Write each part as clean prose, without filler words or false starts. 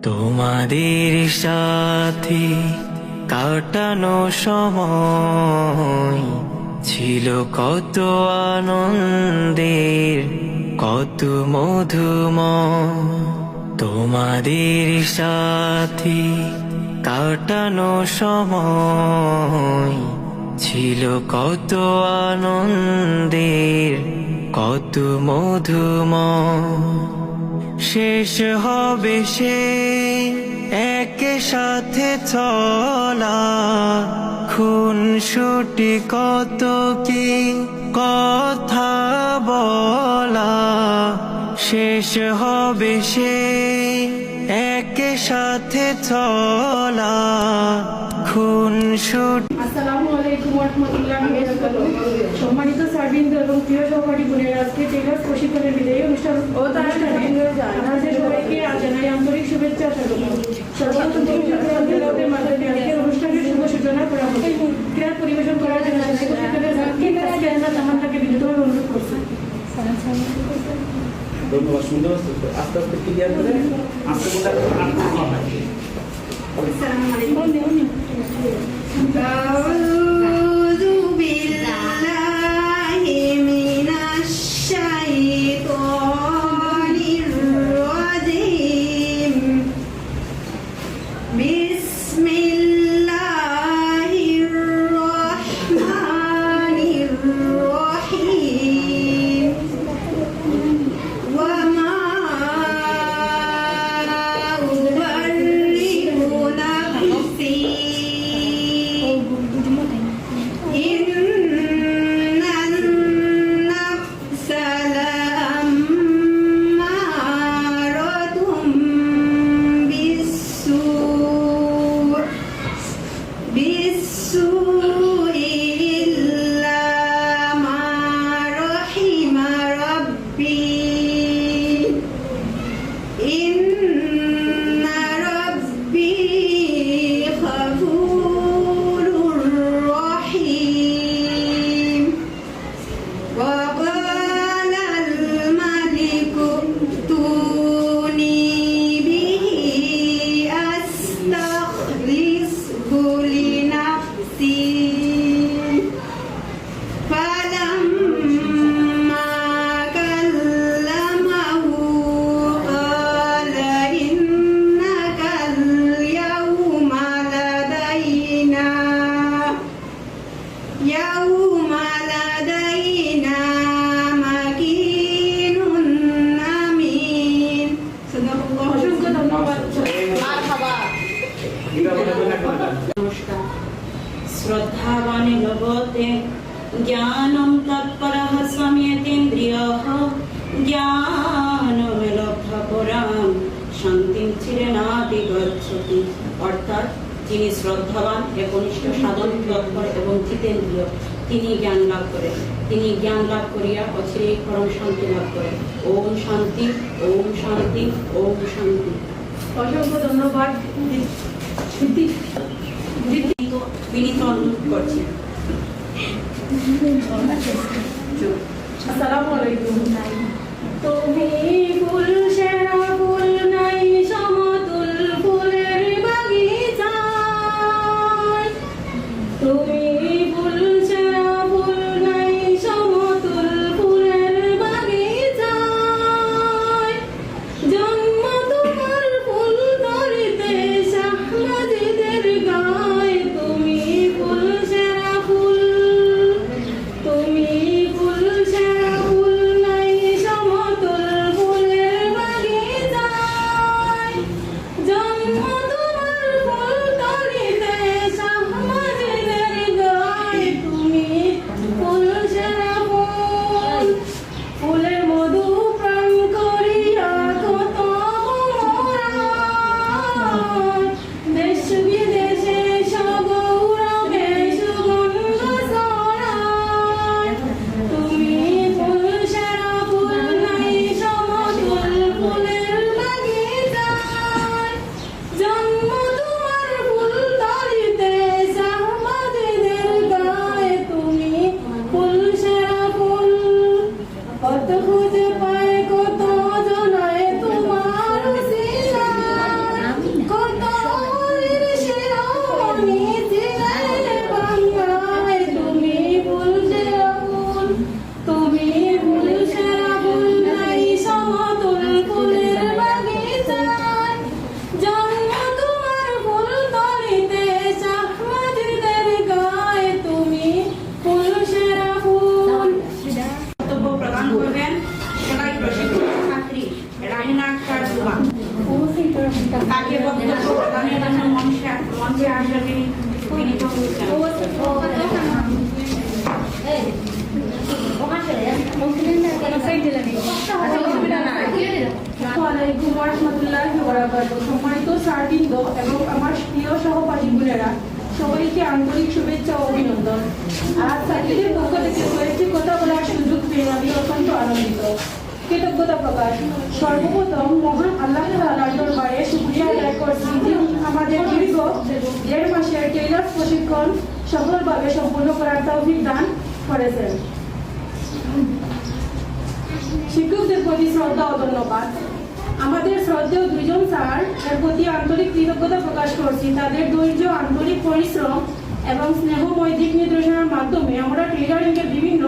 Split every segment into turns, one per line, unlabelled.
তোমাদের সাথে কাটানো সময় ছিল কত আনন্দের, কত মধুময়। তোমাদের সাথে কাটানো সময় ছিল কত আনন্দের, কত মধুময়। শেষ হবে সে একসাথে চলা, খুনসুটি কত কি কথা বলা। শেষ হবে সে একসাথে চলা, খুনসুটি।
আসসালামু আলাইকুম ওয়া রাহমাতুল্লাহি ওয়া বারাকাতুহু। সম্মানিত স্যারবৃন্দ এবং প্রিয় সহপাঠী বোনেরা, আজকে টেলার্স প্রশিক্ষণের বিদায়ী অনুষ্ঠানে আপনাদের সবাইকে জানাই আন্তরিক শুভেচ্ছা ও স্বাগত। সর্বপ্রথম তেলাওয়াতের মাধ্যমে আজকের অনুষ্ঠানের শুভ সূচনা করা হবে। ক্রীড়া পরিবেশন করার জন্য প্রশিক্ষণের আজকে আমরা তামান্নাকে বিনীতভাবে অনুরোধ করছি।
ধন্যবাদ। সুন্দর আস্তে আস্তে ক্লিয়ার করে আস্তে বলে
আসসালামু আলাইকুম।
أعوذ بالله من الشيطان الرجيم. بسم الله الرحمن الرحيم. وما أبرئ نفسي إن النفس لأمارة بالسوء إلا ما رحم ربي. إن ربي غفور رحيم. وقال الملك ائتوني به أستخلصه لنفسي. فلما كلمه قال إنك اليوم لدينا مكين أمين. صدق الله.
অসংখ্য ধন্যবাদ।
নমস্কার। শ্রদ্ধাবানে লভতে জ্ঞানম তৎপরঃ সম্যতেন্দ্রিয়ঃ জ্ঞানমেলব্ধ পরাং শান্তিং চিরেনাতি গচ্ছতি। অর্থাৎ যিনি শ্রদ্ধাবান, একনিষ্ঠ, সাধন তৎপর এবং জিতেন্দ্রিয়, তিনি জ্ঞান লাভ করেন। তিনি জ্ঞান লাভ করিয়া অচিরেই পরম শান্তি লাভ করেন। ওম শান্তি, ওম শান্তি, ওম শান্তি।
অসংখ্য ধন্যবাদ।
বিনীত অনুরোধ করছি।
আসসালামু আলাইকুম। তুমি ফুল সেরা ফুল নাই সমতুল ফুলের বাগিচায়। তুমি ফুল সেরা ফুল নাই সমতুল ফুলের বাগিচায়। জন্ম তোমার ফুল ধরিতে শাহনাজীদের গায়। তুমি ফুল সেরা ফুল, তুমি ফুল সেরা ফুল নাই সমতুল ফুলের বাগিচায়। জন্ম তোমার ফুল ধরিতে শাহনাজীদের গায়। তুমি ফুল সেরা ফুল, ফুলের মধু প্রাণ করিয়া কত মোরা। দেশ বিদেশে সগৌরবে সুগন্ধ ছড়ায়। তুমি ফুল সেরা ফুল নাই সমতুল ফুলের বাগিচায়।
তাকে বক্তব্য প্রদানের জন্য মঞ্চে আসার তিনি বিনীত হয়েছেন।
আসসালামু আলাইকুম ওয়া রাহমাতুল্লাহি ওয়া বারাকাতুহু। সম্মানিত স্যারবৃন্দ এবং আমার প্রিয় সহপাঠী বোনেরা, সবাইকে আন্তরিক শুভেচ্ছা ও অভিনন্দন। আজ ছাত্রীদের পক্ষ থেকে কয়েকটি কথা বলার সুযোগ পেয়ে আমি অত্যন্ত আনন্দিত। কৃতজ্ঞতা প্রকাশ। সর্বপ্রথম মহান আল্লাহ তাআলার দরবারে শুকরিয়া আদায় করছি, যিনি আমাদের দীর্ঘ 1.5 মাসের টেইলার্স প্রশিক্ষণ সফলভাবে সম্পূর্ণ করার তৌফিক দান করেছেন। শিক্ষকদের প্রতি শ্রদ্ধা ও ধন্যবাদ। আমাদের শ্রদ্ধেয় দুইজন স্যার এর প্রতি আন্তরিক কৃতজ্ঞতা প্রকাশ করছি। তাদের ধৈর্য, আন্তরিক পরিশ্রম এবং স্নেহময় দিক নির্দেশনার মাধ্যমে আমরা টেইলারিংয়ের বিভিন্ন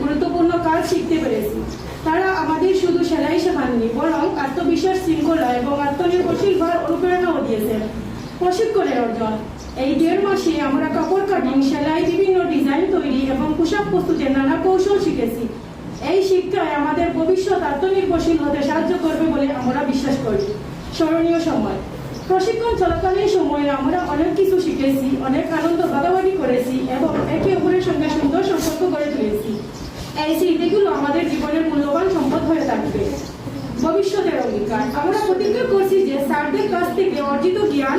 গুরুত্বপূর্ণ কাজ শিখতে পেরেছি। তারা আমাদের শুধু সেলাই শেখাননি, বরং আত্মবিশ্বাস, শৃঙ্খলা এবং আত্মনির্ভরশীল হওয়ার অনুপ্রেরণাও দিয়েছেন। প্রশিক্ষণের অর্জন: এই 1.5 মাসে আমরা কাপড় কাটিং, সেলাই, বিভিন্ন ডিজাইন তৈরি এবং পোশাক প্রস্তুতের নানা কৌশল শিখেছি। এই শিক্ষায় আমাদের ভবিষ্যৎ আত্মনির্ভরশীল হতে সাহায্য করবে বলে আমরা বিশ্বাস করি। স্মরণীয় সময়: প্রশিক্ষণ চলাকালীন সময়ে আমরা অনেক কিছু শিখেছি, অনেক আনন্দ ভাগাভাগি করেছি এবং একে অপরের সঙ্গে সুন্দর সম্পর্ক গড়ে তুলেছি। এই স্মৃতিগুলো আমাদের জীবনের মূল্যবান সম্পদ হয়ে থাকবে। ভবিষ্যতের অঙ্গীকার: আমরা প্রতিজ্ঞা করছি যে স্যারদের কাছ থেকে অর্জিত জ্ঞান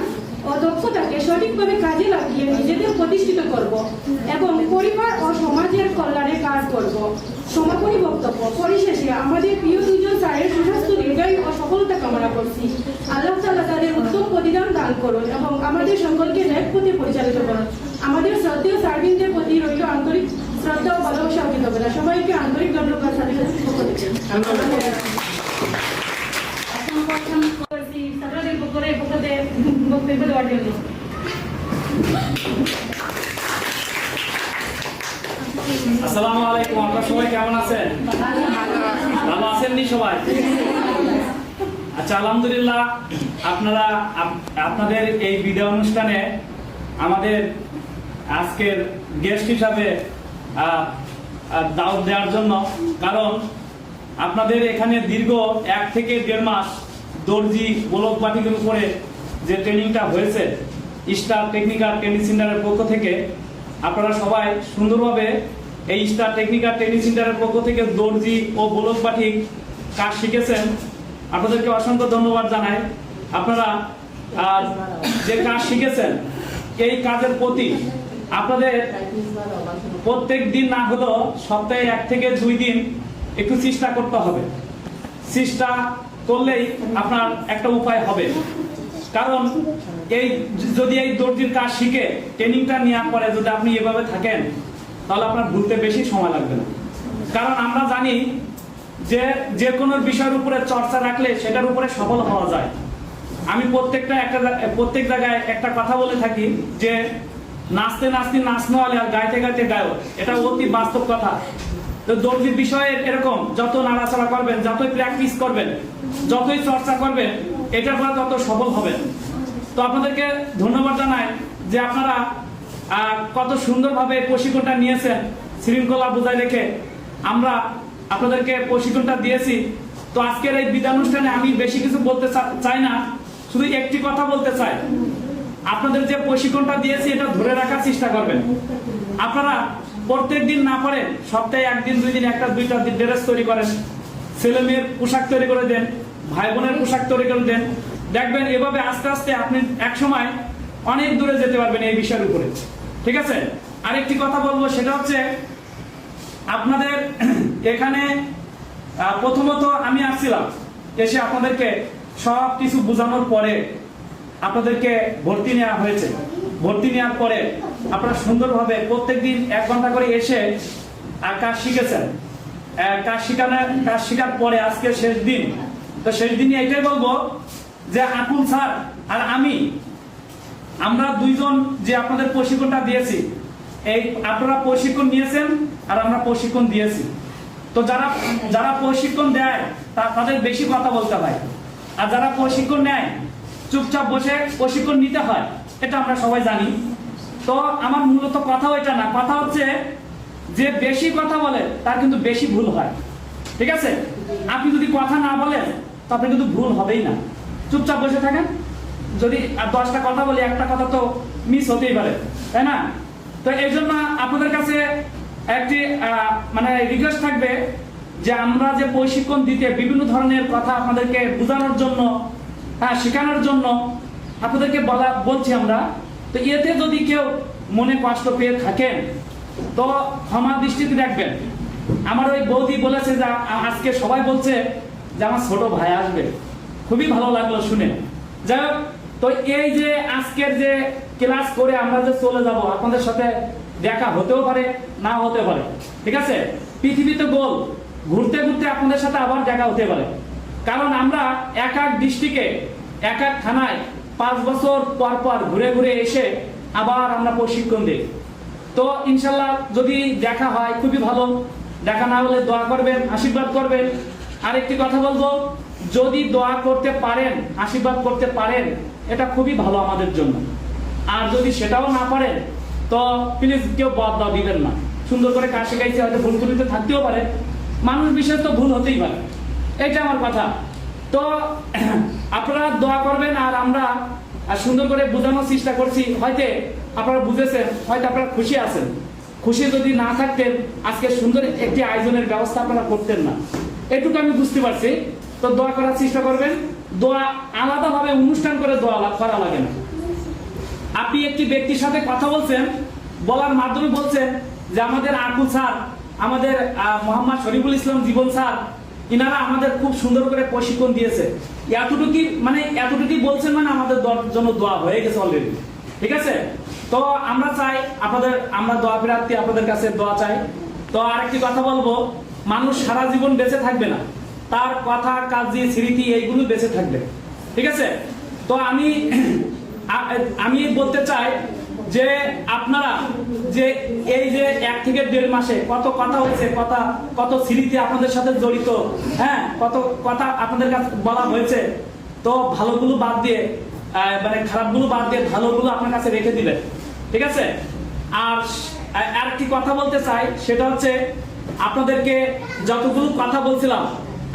ও দক্ষতাকে সঠিকভাবে কাজে লাগিয়ে নিজেদের প্রতিষ্ঠিত করব এবং পরিবার ও সমাজের কল্যাণে কাজ করব। সমাপনী বক্তব্য: পরিশেষে আমাদের প্রিয় দুজন স্যারের সুস্বাস্থ্য, দীর্ঘায়ু ও সফলতা কামনা করছি। আল্লাহ তাআলা তাদের উত্তম প্রতিদান দান করুন এবং আমাদের সকলকে নেক পথে পরিচালিত করুন। আমাদের শ্রদ্ধেয় স্যারবৃন্দের প্রতি রইল আন্তরিক শ্রদ্ধা ও ভালোবাসা ও কৃতজ্ঞতা। সবাইকে আন্তরিক ধন্যবাদ। ছাত্রদের পক্ষে বক্তব্য দেওয়ার জন্য
আসসালামু আলাইকুম। আপনারা সবাই কেমন আছেন? ভালো আছেননি সবাই? আচ্ছা, আলহামদুলিল্লাহ। আপনাদের এই ভিডিও অনুষ্ঠানে আমাদের আজকের গেস্ট হিসাবে দাওয়াত দেওয়ার জন্য, কারণ আপনাদের এখানে দীর্ঘ 1 থেকে 1.5 মাস দর্জি গোলক বাটিকের উপরে যে ট্রেনিংটা হয়েছে স্টার টেকনিক্যাল ট্রেনিং সেন্টারের পক্ষ থেকে, আপনারা সবাই সুন্দরভাবে এই স্টার টেকনিক্যাল ট্রেনিং সেন্টারের পক্ষ থেকে দর্জি ও গোলক বাটিক কাজ শিখেছেন। আপনাদেরকে অসংখ্য ধন্যবাদ জানাই। আপনারা যে কাজ শিখেছেন এই কাজের প্রতি আপনাদের প্রত্যেক দিন না হলেও সপ্তাহে 1 থেকে 2 দিন একটু চেষ্টা করতে হবে। চেষ্টা করলেই আপনার একটা উপায় হবে। কারণ যদি এই দর্জির কাজ শিখে ট্রেনিংটা নেওয়ার পরে যদি আপনি এভাবে থাকেন, তাহলে আপনার ভুলতে বেশি সময় লাগবে না। কারণ আমরা জানি যে কোনো বিষয়ের উপরে চর্চা রাখলে সেটার উপরে সফল হওয়া যায়। আমি প্রত্যেক জায়গায় একটা কথা বলে থাকি যে নাচতে নাচতে নাচনো হলে আর গাইতে গাইতে গায়ো, এটা অতি বাস্তব কথা। তো দর্জির বিষয়ে এরকম যত নাড়াচাড়া করবেন, যতই প্র্যাকটিস করবেন, যতই চর্চা করবেন, এটার পরে তত সফল হবেন। তো আপনাদেরকে ধন্যবাদ জানাই যে আপনারা কত সুন্দরভাবে প্রশিক্ষণটা নিয়েছেন, শৃঙ্খলা বজায় রেখে আমরা আপনাদেরকে প্রশিক্ষণটা দিয়েছি। তো আজকের এই বিদানুষ্ঠানে আমি বেশি কিছু বলতে চাই না, শুধু একটি কথা বলতে চাই। আপনাদের যে প্রশিক্ষণটা দিয়েছি এটা ধরে রাখার চেষ্টা করবেন। আপনারা প্রত্যেক দিন না পারে সপ্তাহে 1 দিন 2 দিন 1টা 2টা ড্রেস তৈরি করেন, ছেলে মেয়ের পোশাক তৈরি করে দেন, ভাই বোনের পোশাক তৈরি করে দেন। দেখবেন এভাবে আস্তে আস্তে আপনি এক সময় অনেক দূরে যেতে পারবেন এই বিষয়ের উপরে। ঠিক আছে? আরেকটি কথা বলবো, সেটা হচ্ছে আপনাদের এখানে প্রথমত আমি আসছিলাম, এসে আপনাদেরকে সব কিছু বোঝানোর পরে আপনাদেরকে ভর্তি নেওয়া হয়েছে। ভর্তি নেওয়ার পরে আপনারা সুন্দরভাবে প্রত্যেকদিন 1 ঘন্টা করে এসে কাজ শিখেছেন। কাজ শেখার পরে আজকে শেষ দিন। তো শেষ দিনে এটাই বলবো যে আকুল স্যার আর আমরা দুইজন যে আপনাদের প্রশিক্ষণটা দিয়েছি, এই আপনারা প্রশিক্ষণ নিয়েছেন আর আমরা প্রশিক্ষণ দিয়েছি। তো যারা প্রশিক্ষণ দেয় তাদের বেশি কথা বলতে হয়, আর যারা প্রশিক্ষণ নেয় চুপচাপ বসে প্রশিক্ষণ নিতে হয়, এটা আমরা সবাই জানি। তো আমার মূলত কথা ওইটা না, কথা হচ্ছে যে বেশি কথা বলে তার কিন্তু বেশি ভুল হয়। ঠিক আছে? আপনি যদি কথা না বলেন তো আপনি কিন্তু ভুল হবেই না। চুপচাপ বসে থাকেন। যদি 10টা কথা বলি, একটা কথা তো মিস হতেই পারে, তাই না? তো এই জন্য আপনাদের কাছে একটি মানে রিকোয়েস্ট থাকবে যে আমরা যে প্রশিক্ষণ দিতে বিভিন্ন ধরনের কথা আপনাদেরকে বোঝানোর জন্য, শেখানোর জন্য আপনাদেরকে বলছি আমরা। তো এতে যদি কেউ মনে কষ্ট পেয়ে থাকেন তো ক্ষমা দৃষ্টিতে দেখবেন। আমার ওই বৌদি বলেছে যে আজকে সবাই বলছে যে আমার ছোট ভাই আসবে, খুবই ভালো লাগলো শুনে। যাই হোক, তো এই যে আজকের যে ক্লাস করে আমরা যে চলে যাব, আপনাদের সাথে দেখা হতেও পারে, না হতে পারে, ঠিক আছে? পৃথিবীতে গোল, ঘুরতে ঘুরতে আপনাদের সাথে আবার দেখা হতে পারে। কারণ আমরা এক এক ডিস্ট্রিক্টে, এক এক থানায় 5 বছর পর পর ঘুরে ঘুরে এসে আবার আমরা প্রশিক্ষণ দিই। তো ইনশাল্লাহ যদি দেখা হয় খুবই ভালো, দেখা না হলে দোয়া করবেন, আশীর্বাদ করবেন। আরেকটি কথা বলবো, যদি দোয়া করতে পারেন, আশীর্বাদ করতে পারেন, এটা খুবই ভালো আমাদের জন্য। আর যদি সেটাও না পারেন তো প্লিজ কেউ বদলা দিবেন না। সুন্দর করে কাজ শেখাইছে, হয়তো ভুল ত্রুটি থাকতেও পারে, মানুষ বিশেষ তো ভুল হতেই পারে, এটা আমার কথা। তো আপনারা দোয়া করবেন, আর আমরা সুন্দর করে বোঝানোর চেষ্টা করছি। হয়তো আপনারা বুঝেছেন, হয়তো আপনারা খুশি আছেন। খুশি যদি না থাকতেন আজকে সুন্দর একটি আয়োজনের ব্যবস্থা আপনারা করতেন না, এটুকু আমি বুঝতে পারছি। তো দোয়া করার চেষ্টা করবেন। দোয়া আলাদাভাবে অনুষ্ঠান করে দোয়া করা লাগে না। আপনি একটি ব্যক্তির সাথে কথা বলছেন, বলার মাধ্যমে বলছেন যে আমাদের আকুল স্যার, আমাদের মোহাম্মদ শরীফুল ইসলাম জীবন স্যার, ইনারা আমাদের খুব সুন্দর করে প্রশিক্ষণ দিয়েছে, এতটুকুই বলছেন, মানে আমাদের জন্য দোয়া হয়ে গেছে অলরেডি, ঠিক আছে? তো আমরা চাই আমরা দোয়া প্রার্থী, আপনাদের কাছে দোয়া চাই। তো আরেকটি কথা বলবো, মানুষ সারা জীবন বেঁচে থাকবে না, তার কথা, কাজী, স্মৃতি এইগুলো বেঁচে থাকবে, ঠিক আছে? তো আমি বলতে চাই যে আপনারা যে এই যে 1 থেকে 1.5 মাসে কত কথা হয়েছে, কত স্মৃতি আপনাদের সাথে জড়িত, কত কথা আপনাদের কাছে বলা হয়েছে। তো ভালোগুলো বাদ দিয়ে, মানে খারাপগুলো বাদ দিয়ে ভালোগুলো আপনার কাছে রেখে দিবেন, ঠিক আছে? আর আরেকটি কথা বলতে চাই, সেটা হচ্ছে আপনাদেরকে যতগুলো কথা বলছিলাম,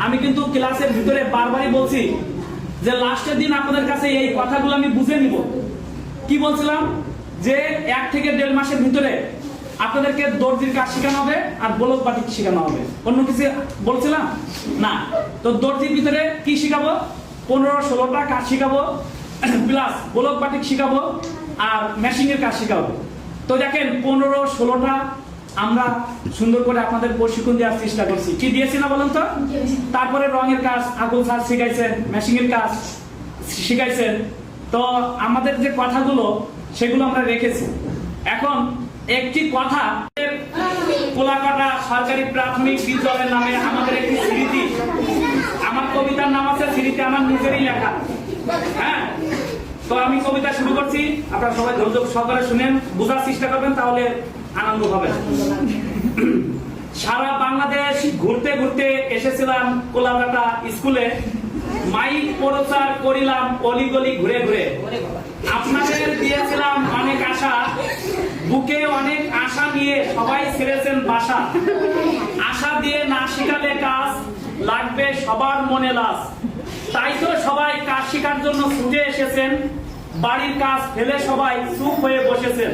আমি কিন্তু ক্লাসের ভিতরে বারবারই বলছি যে লাস্টের দিন আপনাদের কাছে এই কথাগুলো আমি বুঝে নিব। কি বলছিলাম? যে 1 থেকে 1.5 মাসের ভিতরে আপনাদেরকে দর্জির কাজ শেখানো হবে আর ব্লক বাটিক শেখানো হবে। অন্য কিছু বলছিলাম না। তো দর্জির ভিতরে কি শেখাবো? 15-16টা কাজ শেখাবো, প্লাস ব্লক বাটিক শেখাবো আর মেশিং এর কাজ শেখাবো। তো দেখেন 15-16টা আমরা সুন্দর করে আপনাদের প্রশিক্ষণ দেওয়ার চেষ্টা করছি। কি দিয়েছি না বলেন তো? তারপরে রঙের কাজ আকুল স্যার শিখাইছেন, মেশিং এর কাজ শিখাইছেন। তো আমাদের যে কথাগুলো সেগুলো আমরা রেখেছি। এখন একটি কথা, কোলাকাটা সরকারি প্রাথমিক বিদ্যালয়ের নামে আমাদের একটি স্মৃতি, আমার কবিতার নাম আছে স্মৃতি, আমার নিজেরই লেখা। তো আমি কবিতা শুরু করছি, আপনারা সবাই ধৈর্য সহকারে শুনেন, বোঝার চেষ্টা করবেন, তাহলে আনন্দ হবে। সারা বাংলাদেশ ঘুরতে ঘুরতে এসেছিলাম কোলাকাটা স্কুলে, মাইক প্রচার করিলাম অলিগলি ঘুরে ঘুরে। আপনাদের দিয়েছিলাম অনেক আশা, বুকে অনেক আশা নিয়ে সবাই ছেড়েছেন বাসা। আশা দিয়ে না শিখালে কাজ লাগবে সবার মনে লাজ। তাই তো সবাই কাজ শেখার জন্য ছুটে এসেছেন, বাড়ির কাজ ফেলে সবাই চুপ হয়ে বসেছেন।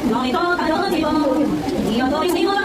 너희도 다르지만 이어도 있는